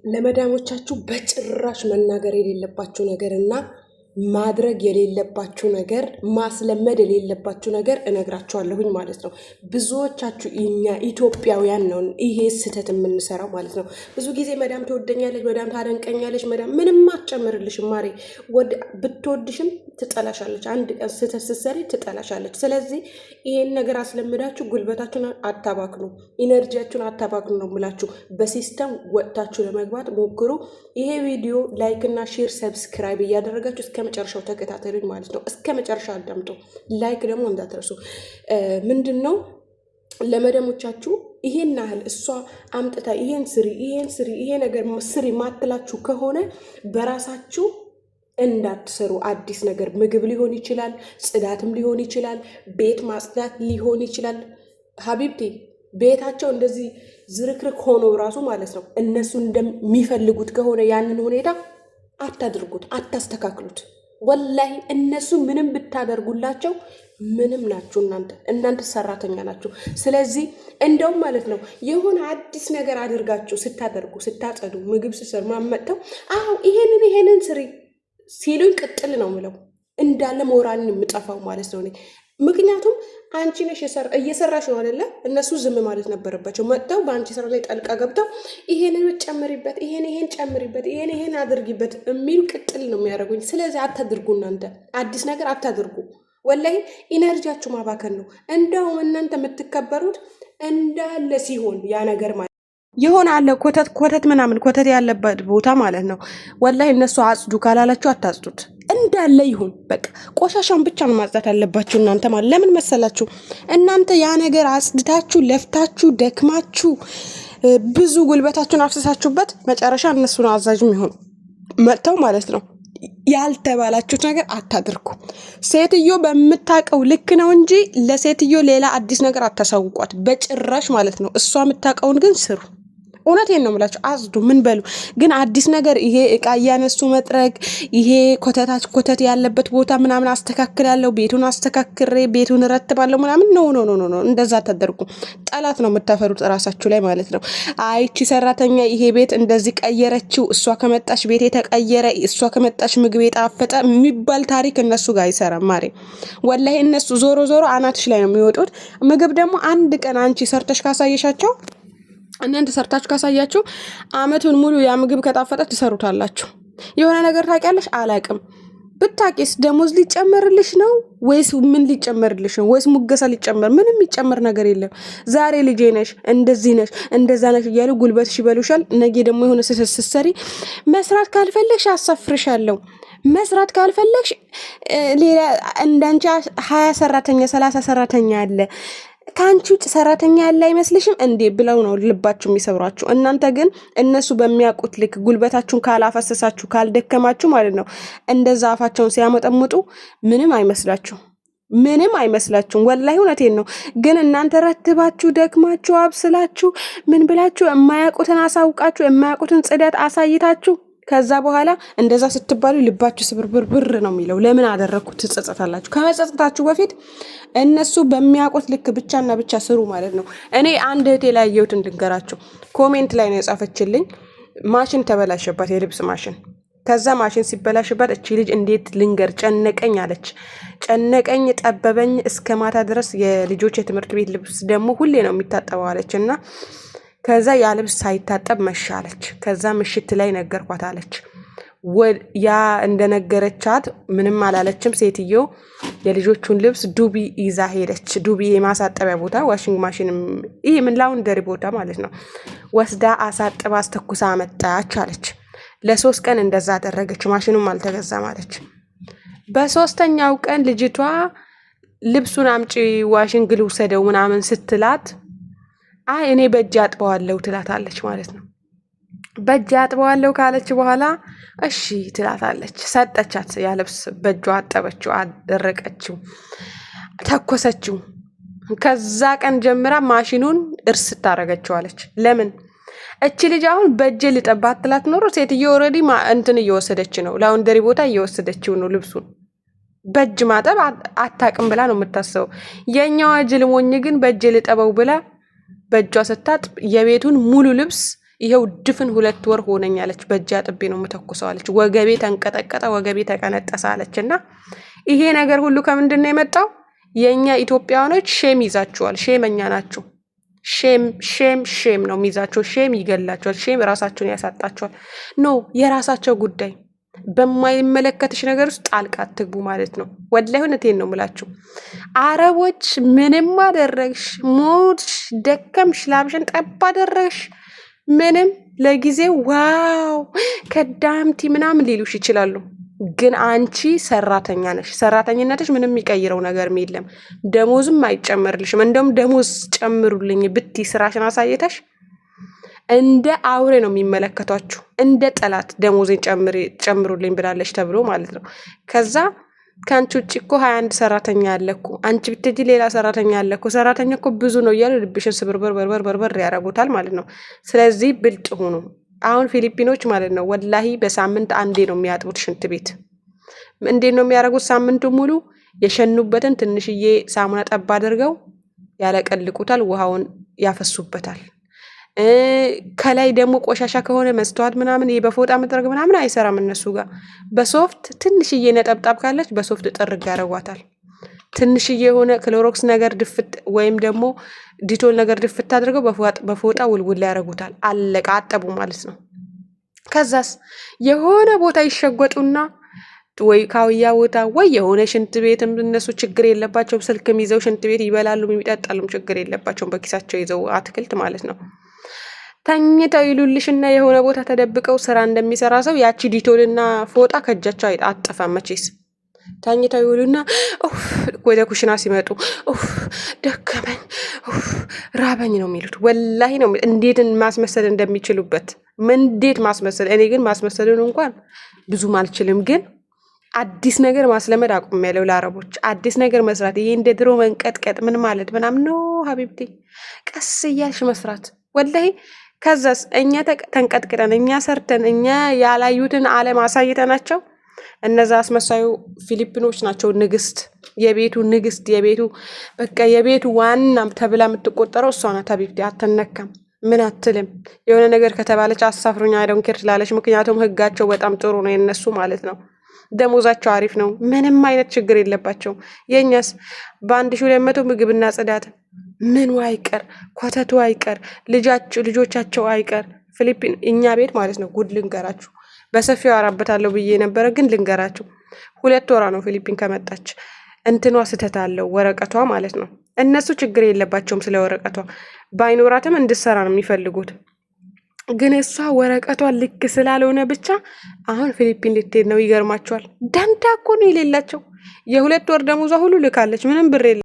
ለመዳሞቻችሁ በጭራሽ መናገር የሌለባችሁ ነገርና ማድረግ የሌለባችሁ ነገር ማስለመድ የሌለባችሁ ነገር እነግራችኋለሁኝ ማለት ነው። ብዙዎቻችሁ እኛ ኢትዮጵያውያን ነው ይሄ ስህተት የምንሰራው ማለት ነው። ብዙ ጊዜ መዳም ትወደኛለች፣ መዳም ታደንቀኛለች፣ መዳም ምንም አትጨምርልሽም ማሬ፣ ብትወድሽም ትጠላሻለች። አንድ ቀን ስህተት ስትሰሪ ትጠላሻለች። ስለዚህ ይሄን ነገር አስለምዳችሁ ጉልበታችሁን አታባክኑ፣ ኢነርጂያችሁን አታባክኑ ነው የምላችሁ። በሲስተም ወጥታችሁ ለመግባት ሞክሩ። ይሄ ቪዲዮ ላይክ እና ሼር ሰብስክራይብ እያደረጋችሁ እስከ መጨረሻው ተከታተሉኝ ማለት ነው። እስከ መጨረሻ አዳምጡ። ላይክ ደግሞ እንዳትረሱ። ምንድን ነው ለመደሞቻችሁ ይሄን ያህል እሷ አምጥታ ይሄን ስሪ ይሄ ነገር ስሪ ማትላችሁ ከሆነ በራሳችሁ እንዳትሰሩ። አዲስ ነገር ምግብ ሊሆን ይችላል፣ ጽዳትም ሊሆን ይችላል፣ ቤት ማጽዳት ሊሆን ይችላል። ሀቢብቲ ቤታቸው እንደዚህ ዝርክርክ ሆኖ ራሱ ማለት ነው እነሱ እንደሚፈልጉት ከሆነ ያንን ሁኔታ አታድርጉት፣ አታስተካክሉት። ወላሂ እነሱ ምንም ብታደርጉላቸው ምንም ናችሁ። እናንተ ሰራተኛ ናችሁ። ስለዚህ እንደውም ማለት ነው የሆነ አዲስ ነገር አድርጋችሁ ስታደርጉ፣ ስታጸዱ፣ ምግብ ስሰሩ ማመጥተው አዎ ይሄንን ስሪ ሲሉኝ ቅጥል ነው ምለው እንዳለ ሞራልን የምጠፋው ማለት ነው። ምክንያቱም አንቺ ነሽ እየሰራሽ ነው አይደለ? እነሱ ዝም ማለት ነበረባቸው። መጥተው በአንቺ ስራ ላይ ጠልቃ ገብተው ይሄንን ጨምሪበት፣ ይሄን ጨምሪበት፣ ይሄን አድርጊበት የሚሉ ቅጥል ነው የሚያደርጉኝ። ስለዚህ አታድርጉ፣ እናንተ አዲስ ነገር አታድርጉ። ወላሂ ኢነርጂያችሁ ማባከን ነው። እንደውም እናንተ የምትከበሩት እንዳለ ሲሆን ያ ነገር ማለት የሆነ አለ ኮተት ምናምን ኮተት ያለበት ቦታ ማለት ነው። ወላሂ እነሱ አጽዱ ካላላችሁ አታጽዱት፣ እንዳለ ይሁን። በቃ ቆሻሻን ብቻ ነው ማጽዳት ያለባችሁ እናንተ ማለት። ለምን መሰላችሁ? እናንተ ያ ነገር አጽድታችሁ ለፍታችሁ ደክማችሁ ብዙ ጉልበታችሁን አፍስሳችሁበት መጨረሻ እነሱ ነው አዛዥ የሚሆኑ መጥተው ማለት ነው። ያልተባላችሁት ነገር አታድርጉ። ሴትዮ በምታውቀው ልክ ነው እንጂ ለሴትዮ ሌላ አዲስ ነገር አታሳውቋት በጭራሽ ማለት ነው። እሷ የምታውቀውን ግን ስሩ። እውነቴን ነው የምላችሁ። አጽዱ፣ ምን በሉ። ግን አዲስ ነገር ይሄ እቃ እያነሱ መጥረግ፣ ይሄ ኮተት ያለበት ቦታ ምናምን አስተካክላለሁ፣ ቤቱን አስተካክሬ ቤቱን እረትባለሁ ምናምን ኖ፣ እንደዛ አታደርጉ። ጠላት ነው የምታፈሩት እራሳችሁ ላይ ማለት ነው። አይቺ ሰራተኛ ይሄ ቤት እንደዚህ ቀየረችው፣ እሷ ከመጣች ቤት የተቀየረ፣ እሷ ከመጣች ምግብ የጣፈጠ የሚባል ታሪክ እነሱ ጋር አይሰራም ማሬ። ወላሂ እነሱ ዞሮ አናትሽ ላይ ነው የሚወጡት። ምግብ ደግሞ አንድ ቀን አንቺ ሰርተሽ ካሳየሻቸው እናንተ ሰርታችሁ ካሳያችሁ አመቱን ሙሉ ያ ምግብ ከጣፈጠ ትሰሩታላችሁ። የሆነ ነገር ታውቂያለሽ? አላቅም። ብታቂስ ደሞዝ ሊጨመርልሽ ነው ወይስ ምን ሊጨመርልሽ ነው? ወይስ ሙገሳ ሊጨመር? ምንም የሚጨመር ነገር የለም። ዛሬ ልጄ ነሽ፣ እንደዚህ ነሽ፣ እንደዛ ነሽ እያሉ ጉልበትሽ ይበሉሻል። ነገ ደግሞ የሆነ ስትሰሪ መስራት ካልፈለግሽ አሳፍርሻለሁ፣ መስራት ካልፈለግሽ ሌላ እንዳንቺ 20 ሰራተኛ 30 ሰራተኛ አለ፣ ከአንቺ ውጭ ሰራተኛ ያለ አይመስልሽም እንዴ ብለው ነው ልባችሁ የሚሰብሯችሁ። እናንተ ግን እነሱ በሚያውቁት ልክ ጉልበታችሁን ካላፈሰሳችሁ ካልደከማችሁ ማለት ነው እንደዛ አፋቸውን ሲያመጠምጡ ምንም አይመስላችሁም። ወላሂ እውነቴን ነው። ግን እናንተ ረትባችሁ ደክማችሁ አብስላችሁ ምን ብላችሁ የማያውቁትን አሳውቃችሁ የማያውቁትን ጽዳት አሳይታችሁ ከዛ በኋላ እንደዛ ስትባሉ ልባችሁ ስብርብር ነው የሚለው። ለምን አደረግኩት ትጸጸታላችሁ። ከመጸጸታችሁ በፊት እነሱ በሚያውቁት ልክ ብቻና ብቻ ስሩ ማለት ነው። እኔ አንድ እህቴ ላይ ያየሁት እንድንገራችሁ። ኮሜንት ላይ ነው የጻፈችልኝ። ማሽን ተበላሸባት፣ የልብስ ማሽን። ከዛ ማሽን ሲበላሽባት እቺ ልጅ እንዴት ልንገር ጨነቀኝ አለች። ጨነቀኝ ጠበበኝ እስከ ማታ ድረስ። የልጆች የትምህርት ቤት ልብስ ደግሞ ሁሌ ነው የሚታጠበው አለች እና ከዛ ያ ልብስ ሳይታጠብ መሻለች። ከዛ ምሽት ላይ ነገርኳት አለች። ያ እንደነገረቻት ምንም አላለችም ሴትዮ። የልጆቹን ልብስ ዱቢ ይዛ ሄደች። ዱቢ የማሳጠቢያ ቦታ ዋሽንግ ማሽን፣ ይሄ ምን ላውንደሪ ቦታ ማለት ነው። ወስዳ አሳጥባ አስተኩሳ አመጣች አለች። ለ3 ቀን እንደዛ አደረገች። ማሽኑም አልተገዛም አለች። በ3ኛው ቀን ልጅቷ ልብሱን አምጪ ዋሽንግ ልውሰደው ምናምን ስትላት አይ እኔ በእጅ አጥበዋለሁ ትላታለች ማለት ነው። በእጅ አጥበዋለሁ ካለች በኋላ እሺ ትላታለች። ሰጠቻት። ያ ልብስ በእጇ አጠበችው፣ አደረቀችው፣ ተኮሰችው። ከዛ ቀን ጀምራ ማሽኑን እርስ ታረገችዋለች። ለምን እቺ ልጅ አሁን በእጅ ልጠባት ትላት ኖሮ ሴትዮ ኦልሬዲ እንትን እየወሰደች ነው፣ ላውንደሪ ቦታ እየወሰደችው ነው ልብሱን። በእጅ ማጠብ አታቅም ብላ ነው የምታስበው። የኛዋ ጅል ሞኝ ግን በእጅ ልጠበው ብላ በእጇ ስታጥብ የቤቱን ሙሉ ልብስ ይሄው ድፍን 2 ወር ሆነኛለች። በእጅ አጥቤ ነው የምተኩሰው አለች። ወገቤ ተንቀጠቀጠ፣ ወገቤ ተቀነጠሰ አለች። እና ይሄ ነገር ሁሉ ከምንድን ነው የመጣው? የኛ ኢትዮጵያውያኖች ሼም ይዛችኋል። ሼመኛ ናችሁ። ሼም ነው የሚይዛቸው። ሼም ይገላቸዋል። ሼም ራሳቸውን ያሳጣቸዋል። ኖ የራሳቸው ጉዳይ። በማይመለከትሽ ነገር ውስጥ ጣልቃ አትግቡ ማለት ነው። ወላሂ እውነቴን ነው የምላችሁ። አረቦች ምንም አደረግሽ፣ ሞትሽ፣ ደከምሽ፣ ላብሽን ጠብ አደረግሽ፣ ምንም ለጊዜው ዋው ከዳምቲ ምናምን ሊሉሽ ይችላሉ። ግን አንቺ ሰራተኛ ነሽ። ሰራተኝነትሽ ምንም የሚቀይረው ነገር የለም። ደሞዝም አይጨመርልሽም። እንደውም ደሞዝ ጨምሩልኝ ብቲ ስራሽን አሳይተሽ እንደ አውሬ ነው የሚመለከቷችሁ፣ እንደ ጠላት ደሞዜን ጨምሩልኝ ብላለች ተብሎ ማለት ነው። ከዛ ከአንቺ ውጭ እኮ 21 ሰራተኛ አለ እኮ፣ አንቺ ብትጂ ሌላ ሰራተኛ አለ እኮ፣ ሰራተኛ እኮ ብዙ ነው እያሉ ልብሽን ስብርበር ያደርጉታል ማለት ነው። ስለዚህ ብልጥ ሁኑ። አሁን ፊሊፒኖች ማለት ነው ወላሂ በሳምንት አንዴ ነው የሚያጥቡት ሽንት ቤት። እንዴት ነው የሚያደርጉት? ሳምንቱ ሙሉ የሸኑበትን ትንሽዬ ሳሙና ጠብ አድርገው ያለቀልቁታል፣ ውሃውን ያፈሱበታል። ከላይ ደግሞ ቆሻሻ ከሆነ መስተዋት ምናምን በፎጣ መጥረግ ምናምን አይሰራም እነሱ ጋር። በሶፍት ትንሽዬ ነጠብጣብ ካለች በሶፍት ጥርግ ያደርጓታል። ትንሽዬ የሆነ ክሎሮክስ ነገር ድፍት ወይም ደግሞ ዲቶል ነገር ድፍት አድርገው በፎጣ ውልውል ያደርጉታል። አለቃ አጠቡ ማለት ነው። ከዛስ የሆነ ቦታ ይሸጎጡና ወይ ካውያ ቦታ ወይ የሆነ ሽንት ቤትም እነሱ ችግር የለባቸውም። ስልክም ይዘው ሽንት ቤት ይበላሉ፣ የሚጠጣሉም ችግር የለባቸውም። በኪሳቸው ይዘው አትክልት ማለት ነው። ተኝተው ይሉልሽና የሆነ ቦታ ተደብቀው ስራ እንደሚሰራ ሰው ያቺ ዲቶልና ፎጣ ከእጃቸው አጠፋም መቼስ። ተኝተው ይሉና ወደ ኩሽና ሲመጡ ደከመኝ፣ ራበኝ ነው የሚሉት። ወላሂ ነው። እንዴት ማስመሰል እንደሚችሉበት እንዴት ማስመሰል። እኔ ግን ማስመሰልን እንኳን ብዙም አልችልም፣ ግን አዲስ ነገር ማስለመድ አቁሜያለሁ። ለአረቦች አዲስ ነገር መስራት፣ ይሄ እንደ ድሮ መንቀጥቀጥ ምን ማለት ምናምን ነው ሀቢብቲ። ቀስ እያልሽ መስራት ወላሂ። ከዛስ እኛ ተንቀጥቅጠን እኛ ሰርተን እኛ ያላዩትን ዓለም አሳይተናቸው እነዛ አስመሳዩ ፊሊፒኖች ናቸው ንግስት፣ የቤቱ ንግስት፣ የቤቱ በቃ የቤቱ ዋና ተብላ የምትቆጠረው እሷ ናት። ሀቢብቲ አትነካም፣ ምን አትልም። የሆነ ነገር ከተባለች አሳፍሩኝ አይደውን ኬር ትላለች። ምክንያቱም ህጋቸው በጣም ጥሩ ነው የነሱ ማለት ነው። ደሞዛቸው አሪፍ ነው። ምንም አይነት ችግር የለባቸው። የእኛስ በ1200 ምግብና ጽዳት ምኑ አይቀር፣ ኮተቱ አይቀር፣ ልጆቻቸው አይቀር። ፊሊፒን እኛ ቤት ማለት ነው ጉድ ልንገራችሁ። በሰፊው አራበታለሁ ብዬ ነበረ፣ ግን ልንገራችሁ 2 ወራ ነው ፊሊፒን ከመጣች። እንትኗ ስህተት አለው ወረቀቷ ማለት ነው። እነሱ ችግር የለባቸውም ስለ ወረቀቷ፣ ባይኖራትም እንድሰራ ነው የሚፈልጉት። ግን እሷ ወረቀቷ ልክ ስላልሆነ ብቻ አሁን ፊሊፒን ልትሄድ ነው። ይገርማቸዋል። ደንታ እኮ ነው የሌላቸው። የ2 ወር ደሞዟ ሁሉ ልካለች። ምንም ብር የለ